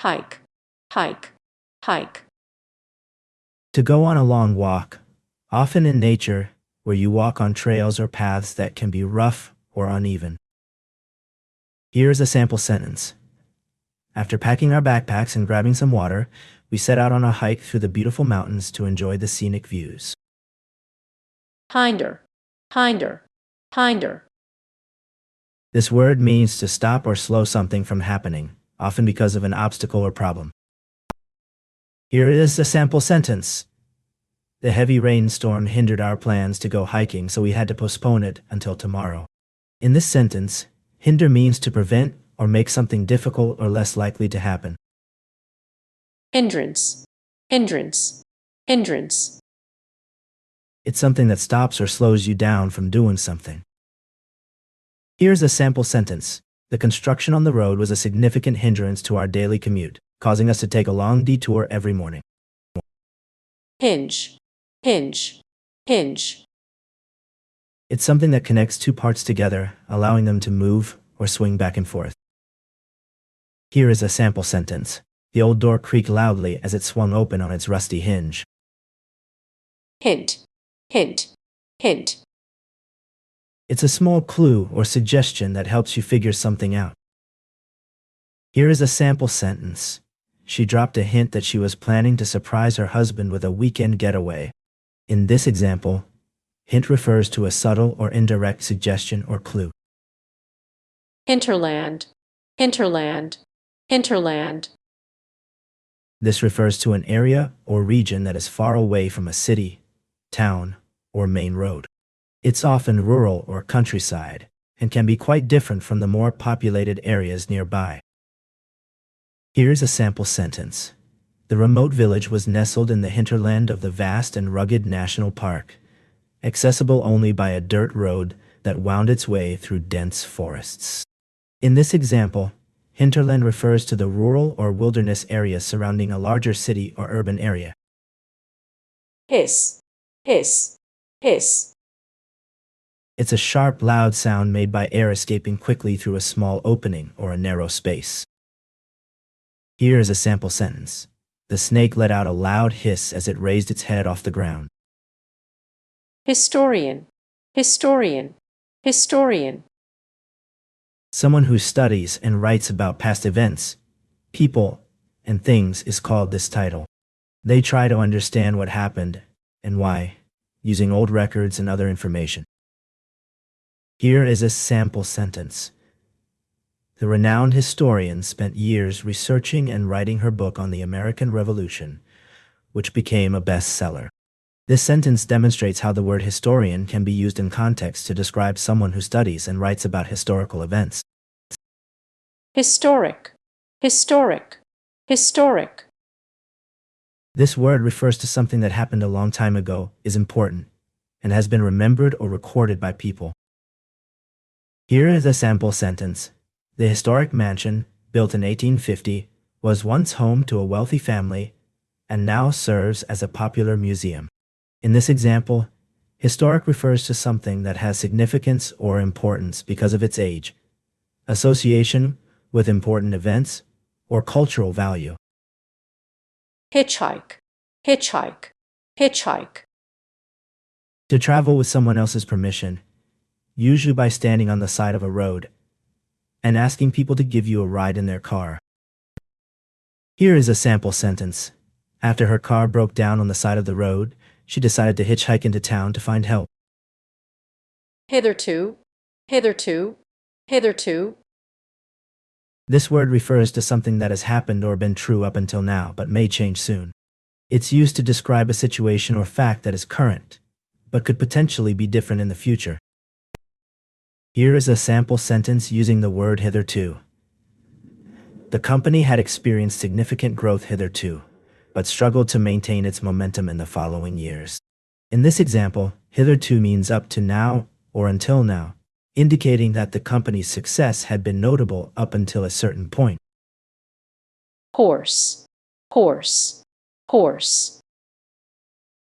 hike, hike, hike. To go on a long walk, often in nature, where you walk on trails or paths that can be rough or uneven. Here is a sample sentence. After packing our backpacks and grabbing some water, we set out on a hike through the beautiful mountains to enjoy the scenic views. Hinder, hinder, hinder. This word means to stop or slow something from happening, often because of an obstacle or problem. Here is a sample sentence. The heavy rainstorm hindered our plans to go hiking, so we had to postpone it until tomorrow. In this sentence, hinder means to prevent or make something difficult or less likely to happen. Hindrance, hindrance, hindrance. It's something that stops or slows you down from doing something. Here's a sample sentence. The construction on the road was a significant hindrance to our daily commute, causing us to take a long detour every morning. Hinge, hinge, hinge. It's something that connects two parts together, allowing them to move or swing back and forth. Here is a sample sentence. The old door creaked loudly as it swung open on its rusty hinge. Hint, hint, hint. It's a small clue or suggestion that helps you figure something out. Here is a sample sentence. She dropped a hint that she was planning to surprise her husband with a weekend getaway. In this example, hint refers to a subtle or indirect suggestion or clue. Hinterland, hinterland, hinterland. This refers to an area or region that is far away from a city, town, or main road. It's often rural or countryside, and can be quite different from the more populated areas nearby. Here's a sample sentence. The remote village was nestled in the hinterland of the vast and rugged national park, accessible only by a dirt road that wound its way through dense forests. In this example, hinterland refers to the rural or wilderness areas surrounding a larger city or urban area. Hiss, hiss, hiss. It's a sharp, loud sound made by air escaping quickly through a small opening or a narrow space. Here is a sample sentence. The snake let out a loud hiss as it raised its head off the ground. Historian, historian, historian. Someone who studies and writes about past events, people, and things is called this title. They try to understand what happened and why, using old records and other information. Here is a sample sentence. The renowned historian spent years researching and writing her book on the American Revolution, which became a bestseller. This sentence demonstrates how the word historian can be used in context to describe someone who studies and writes about historical events. Historic, historic, historic. This word refers to something that happened a long time ago, is important, and has been remembered or recorded by people. Here is a sample sentence. The historic mansion, built in 1850, was once home to a wealthy family and now serves as a popular museum. In this example, historic refers to something that has significance or importance because of its age, association with important events, or cultural value. Hitchhike, hitchhike, hitchhike. To travel with someone else's permission, usually by standing on the side of a road and asking people to give you a ride in their car. Here is a sample sentence. After her car broke down on the side of the road, she decided to hitchhike into town to find help. Hitherto, hitherto, hitherto. This word refers to something that has happened or been true up until now, but may change soon. It's used to describe a situation or fact that is current, but could potentially be different in the future. Here is a sample sentence using the word hitherto. The company had experienced significant growth hitherto, but struggled to maintain its momentum in the following years. In this example, hitherto means up to now or until now, indicating that the company's success had been notable up until a certain point. Hoarse, hoarse, hoarse.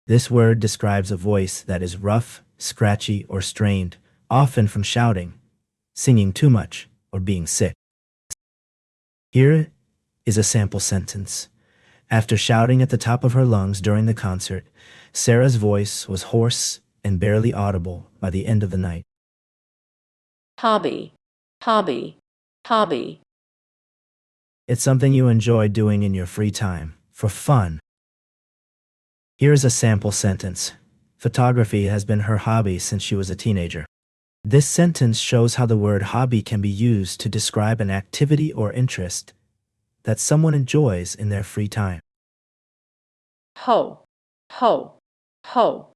This word describes a voice that is rough, scratchy, or strained, often from shouting, singing too much, or being sick. Here is a sample sentence. After shouting at the top of her lungs during the concert, Sarah's voice was hoarse and barely audible by the end of the night. Hobby, hobby, hobby. It's something you enjoy doing in your free time, for fun. Here is a sample sentence. Photography has been her hobby since she was a teenager. This sentence shows how the word hobby can be used to describe an activity or interest that someone enjoys in their free time. Hoe, hoe, hoe.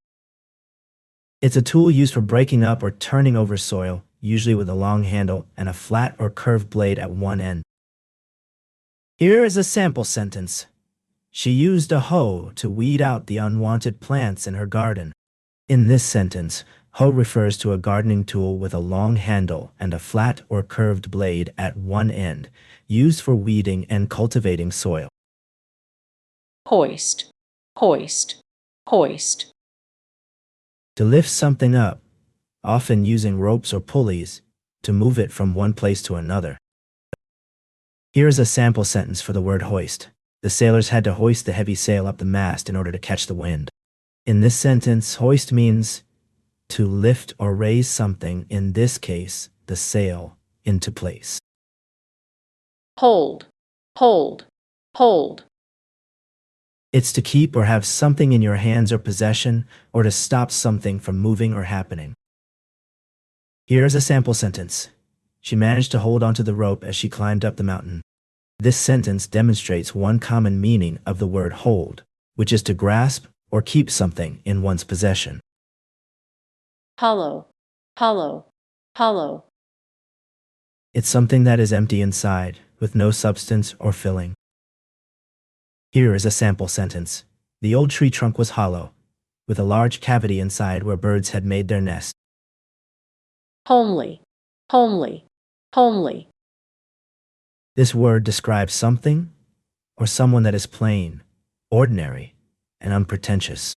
It's a tool used for breaking up or turning over soil, usually with a long handle and a flat or curved blade at one end. Here is a sample sentence. She used a hoe to weed out the unwanted plants in her garden. In this sentence, hoe refers to a gardening tool with a long handle and a flat or curved blade at one end, used for weeding and cultivating soil. Hoist, hoist, hoist. To lift something up, often using ropes or pulleys, to move it from one place to another. Here is a sample sentence for the word hoist. The sailors had to hoist the heavy sail up the mast in order to catch the wind. In this sentence, hoist means to lift or raise something, in this case, the sail, into place. Hold, hold, hold. It's to keep or have something in your hands or possession, or to stop something from moving or happening. Here is a sample sentence. She managed to hold onto the rope as she climbed up the mountain. This sentence demonstrates one common meaning of the word hold, which is to grasp or keep something in one's possession. Hollow, hollow, hollow. It's something that is empty inside, with no substance or filling. Here is a sample sentence. The old tree trunk was hollow, with a large cavity inside where birds had made their nest. Homely, homely, homely. This word describes something or someone that is plain, ordinary, and unpretentious.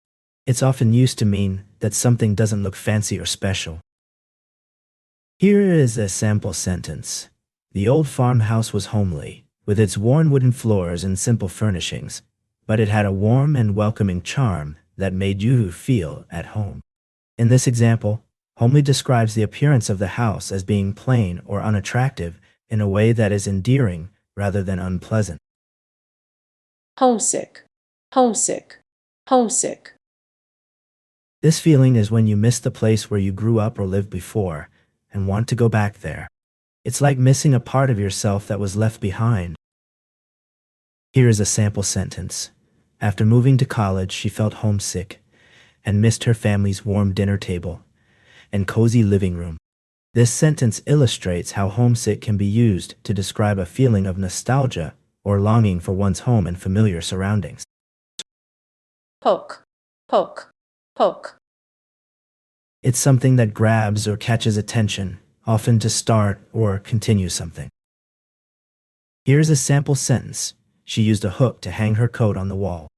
It's often used to mean that something doesn't look fancy or special. Here is a sample sentence. The old farmhouse was homely, with its worn wooden floors and simple furnishings, but it had a warm and welcoming charm that made you feel at home. In this example, homely describes the appearance of the house as being plain or unattractive in a way that is endearing rather than unpleasant. Homesick, homesick, homesick. This feeling is when you miss the place where you grew up or lived before and want to go back there. It's like missing a part of yourself that was left behind. Here is a sample sentence. After moving to college, she felt homesick and missed her family's warm dinner table and cozy living room. This sentence illustrates how homesick can be used to describe a feeling of nostalgia or longing for one's home and familiar surroundings. Poke, poke, poke. It's something that grabs or catches attention, often to start or continue something. Here's a sample sentence. She used a hook to hang her coat on the wall.